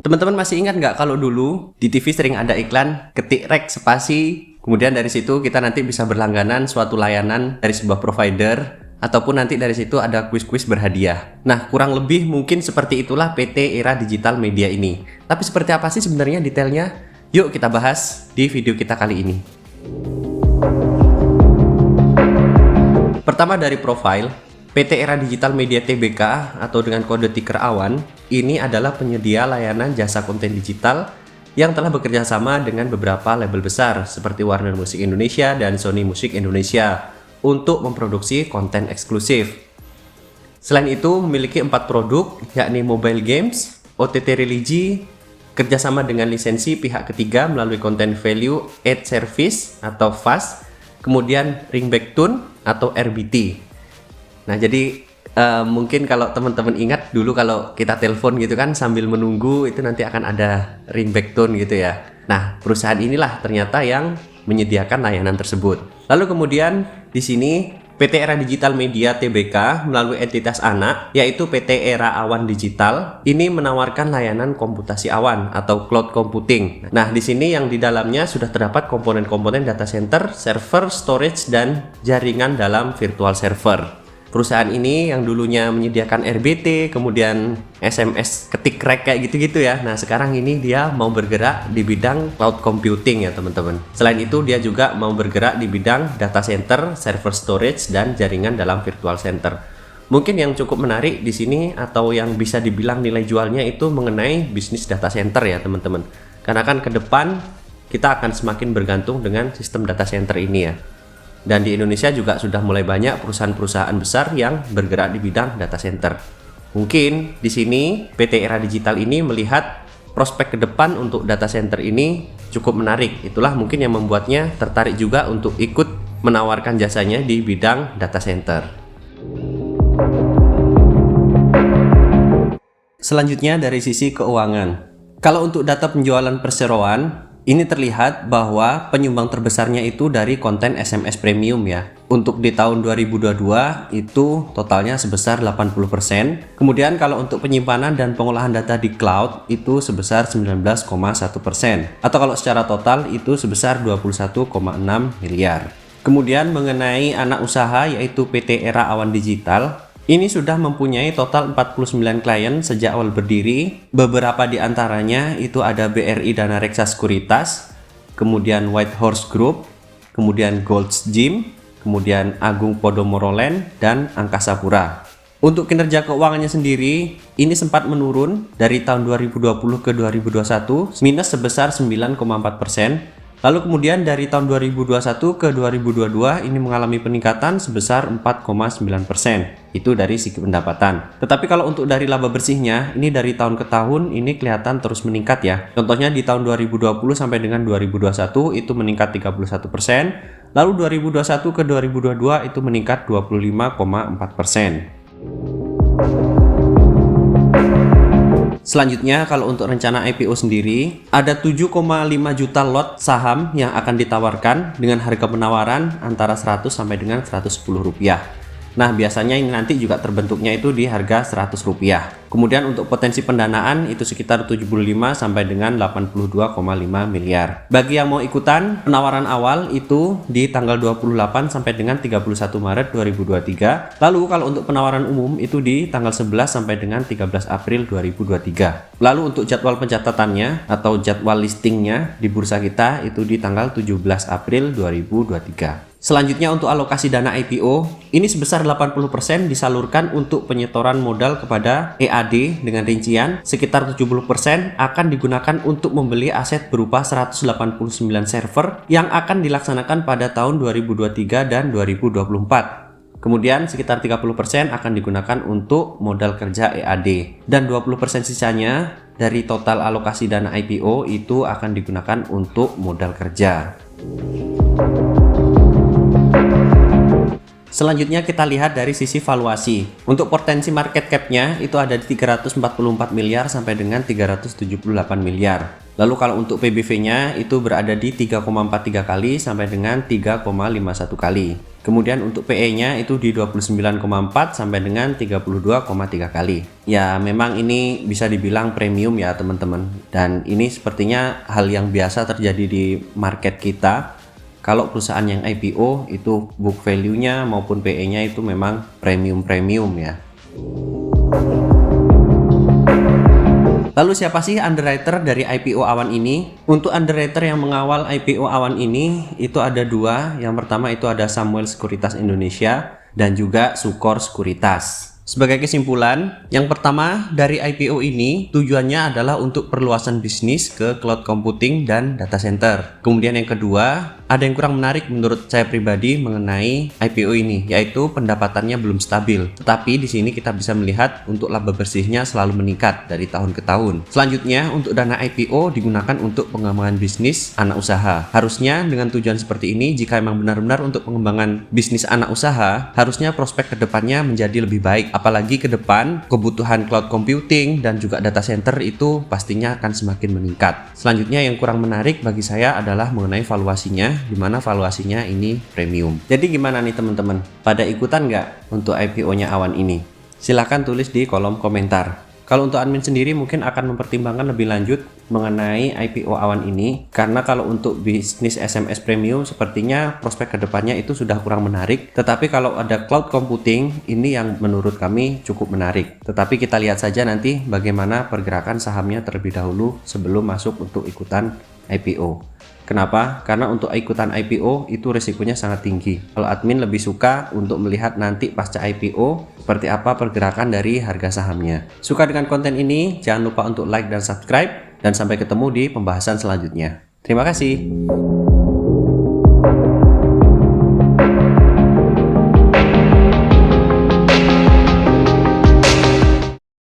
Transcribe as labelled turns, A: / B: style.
A: Teman-teman masih ingat nggak kalau dulu di TV sering ada iklan ketik rek spasi, kemudian dari situ kita nanti bisa berlangganan suatu layanan dari sebuah provider, ataupun nanti dari situ ada kuis-kuis berhadiah. Nah, kurang lebih mungkin seperti itulah PT Era Digital Media ini. Tapi seperti apa sih sebenarnya detailnya? Yuk kita bahas di video kita kali ini. Pertama dari profil, PT Era Digital Media Tbk atau dengan kode tiker AWAN, ini adalah penyedia layanan jasa konten digital yang telah bekerja sama dengan beberapa label besar seperti Warner Music Indonesia dan Sony Music Indonesia untuk memproduksi konten eksklusif. Selain itu memiliki 4 produk, yakni mobile games, OTT religi, kerjasama dengan lisensi pihak ketiga melalui Content Value Add Service atau VAS, kemudian Ringback Tone atau RBT. Nah, jadi mungkin kalau teman-teman ingat dulu kalau kita telepon gitu kan sambil menunggu itu nanti akan ada ringback tone gitu ya. Nah, perusahaan inilah ternyata yang menyediakan layanan tersebut. Lalu kemudian di sini PT Era Digital Media Tbk melalui entitas anak yaitu PT Era Awan Digital ini menawarkan layanan komputasi awan atau cloud computing. Nah, di sini yang di dalamnya sudah terdapat komponen-komponen data center, server, storage dan jaringan dalam virtual server. Perusahaan ini yang dulunya menyediakan RBT, kemudian SMS ketik rek kayak gitu-gitu ya. Nah, sekarang ini dia mau bergerak di bidang cloud computing ya teman-teman. Selain itu dia juga mau bergerak di bidang data center, server storage, dan jaringan dalam virtual center. Mungkin yang cukup menarik di sini atau yang bisa dibilang nilai jualnya itu mengenai bisnis data center ya teman-teman. Karena kan ke depan kita akan semakin bergantung dengan sistem data center ini ya. Dan di Indonesia juga sudah mulai banyak perusahaan-perusahaan besar yang bergerak di bidang data center. Mungkin di sini PT Era Digital ini melihat prospek ke depan untuk data center ini cukup menarik. Itulah mungkin yang membuatnya tertarik juga untuk ikut menawarkan jasanya di bidang data center. Selanjutnya dari sisi keuangan. Kalau untuk data penjualan perseroan, ini terlihat bahwa penyumbang terbesarnya itu dari konten SMS premium ya. Untuk di tahun 2022 itu totalnya sebesar 80%. Kemudian kalau untuk penyimpanan dan pengolahan data di cloud itu sebesar 19,1%. Atau kalau secara total itu sebesar 21,6 miliar. Kemudian mengenai anak usaha yaitu PT Era Awan Digital, ini sudah mempunyai total 49 klien sejak awal berdiri. Beberapa di antaranya itu ada BRI Dana Reksa Sekuritas, kemudian White Horse Group, kemudian Gold's Gym, kemudian Agung Podomoro Land, dan Angkasa Pura. Untuk kinerja keuangannya sendiri, ini sempat menurun dari tahun 2020 ke 2021, minus sebesar 9,4%. Lalu kemudian dari tahun 2021 ke 2022 ini mengalami peningkatan sebesar 4,9%. Itu dari segi pendapatan. Tetapi kalau untuk dari laba bersihnya, ini dari tahun ke tahun ini kelihatan terus meningkat ya. Contohnya di tahun 2020 sampai dengan 2021 itu meningkat 31%. Lalu 2021 ke 2022 itu meningkat 25,4%. Selanjutnya kalau untuk rencana IPO sendiri, ada 7,5 juta lot saham yang akan ditawarkan dengan harga penawaran antara 100 sampai dengan 110 rupiah. Nah, biasanya ini nanti juga terbentuknya itu di harga 100 rupiah. Kemudian untuk potensi pendanaan itu sekitar 75 sampai dengan 82,5 miliar. Bagi yang mau ikutan, penawaran awal itu di tanggal 28 sampai dengan 31 Maret 2023. Lalu kalau untuk penawaran umum itu di tanggal 11 sampai dengan 13 April 2023. Lalu untuk jadwal pencatatannya atau jadwal listingnya di bursa kita itu di tanggal 17 April 2023. Selanjutnya untuk alokasi dana IPO, ini sebesar 80% disalurkan untuk penyetoran modal kepada EAD dengan rincian sekitar 70% akan digunakan untuk membeli aset berupa 189 server yang akan dilaksanakan pada tahun 2023 dan 2024. Kemudian sekitar 30% akan digunakan untuk modal kerja EAD dan 20% sisanya dari total alokasi dana IPO itu akan digunakan untuk modal kerja. Selanjutnya kita lihat dari sisi valuasi. Untuk potensi market cap-nya itu ada di 344 miliar sampai dengan 378 miliar. Lalu kalau untuk PBV-nya itu berada di 3,43 kali sampai dengan 3,51 kali. Kemudian untuk PE-nya itu di 29,4 sampai dengan 32,3 kali. Ya memang ini bisa dibilang premium ya teman-teman. Dan ini sepertinya hal yang biasa terjadi di market kita. Kalau perusahaan yang IPO itu book value-nya maupun PE-nya itu memang premium ya. Lalu siapa sih underwriter dari IPO Awan ini? Untuk underwriter yang mengawal IPO Awan ini itu ada dua. Yang pertama itu ada Samuel Sekuritas Indonesia dan juga Sukor Sekuritas. Sebagai kesimpulan, yang pertama dari IPO ini tujuannya adalah untuk perluasan bisnis ke cloud computing dan data center. Kemudian yang kedua, ada yang kurang menarik menurut saya pribadi mengenai IPO ini, yaitu pendapatannya belum stabil. Tetapi di sini kita bisa melihat untuk laba bersihnya selalu meningkat dari tahun ke tahun. Selanjutnya, untuk dana IPO digunakan untuk pengembangan bisnis anak usaha. Harusnya dengan tujuan seperti ini, jika memang benar-benar untuk pengembangan bisnis anak usaha, harusnya prospek kedepannya menjadi lebih baik. Apalagi ke depan kebutuhan cloud computing dan juga data center itu pastinya akan semakin meningkat. Selanjutnya yang kurang menarik bagi saya adalah mengenai valuasinya, di mana valuasinya ini premium. Jadi gimana nih teman-teman? Pada ikutan nggak untuk IPO-nya Awan ini? Silahkan tulis di kolom komentar. Kalau untuk admin sendiri mungkin akan mempertimbangkan lebih lanjut mengenai IPO Awan ini, karena kalau untuk bisnis SMS premium sepertinya prospek kedepannya itu sudah kurang menarik. Tetapi kalau ada cloud computing ini yang menurut kami cukup menarik. Tetapi kita lihat saja nanti bagaimana pergerakan sahamnya terlebih dahulu sebelum masuk untuk ikutan IPO. Kenapa? Karena untuk ikutan IPO itu risikonya sangat tinggi. Kalau admin lebih suka untuk melihat nanti pasca IPO seperti apa pergerakan dari harga sahamnya. Suka dengan konten ini? Jangan lupa untuk like dan subscribe, dan sampai ketemu di pembahasan selanjutnya. Terima kasih.